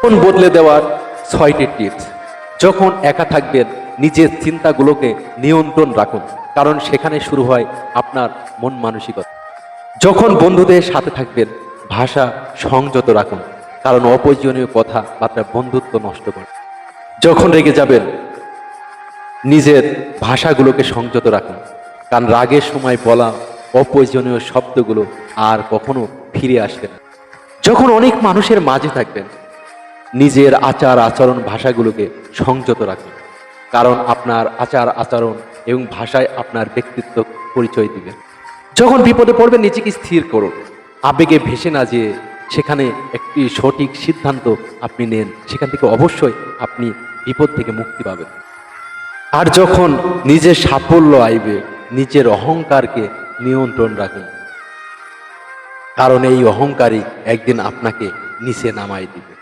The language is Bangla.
মন বদলে দেওয়ার 6টি টিপস। যখন একা থাকবেন নিজের চিন্তাগুলোকে নিয়ন্ত্রণ রাখুন, কারণ সেখানে শুরু হয় আপনার মন মানসিকতা। যখন বন্ধুদের সাথে থাকবেন ভাষা সংযত রাখুন, কারণ অপ্রয়োজনীয় কথাবার্তা বন্ধুত্ব নষ্ট করে। যখন রেগে যাবেন নিজের ভাষাগুলোকে সংযত রাখুন, কারণ রাগের সময় বলা অপ্রয়োজনীয় শব্দগুলো আর কখনো ফিরে আসবে না। যখন অনেক মানুষের মাঝে থাকবেন নিজের আচার আচরণ ভাষাগুলোকে সংযত রাখুন, কারণ আপনার আচার আচরণ এবং ভাষায় আপনার ব্যক্তিত্ব পরিচয় দিবে। যখন বিপদে পড়বেন নিজেকে স্থির করুন, আবেগে ভেসে না যেয়ে সেখানে একটি সঠিক সিদ্ধান্ত আপনি নেন, সেখান থেকে অবশ্যই আপনি বিপদ থেকে মুক্তি পাবেন। আর যখন নিজের সাফল্য আইবে নিজের অহংকারকে নিয়ন্ত্রণ রাখুন, কারণ এই অহংকারই একদিন আপনাকে নিচে নামাই দিবে।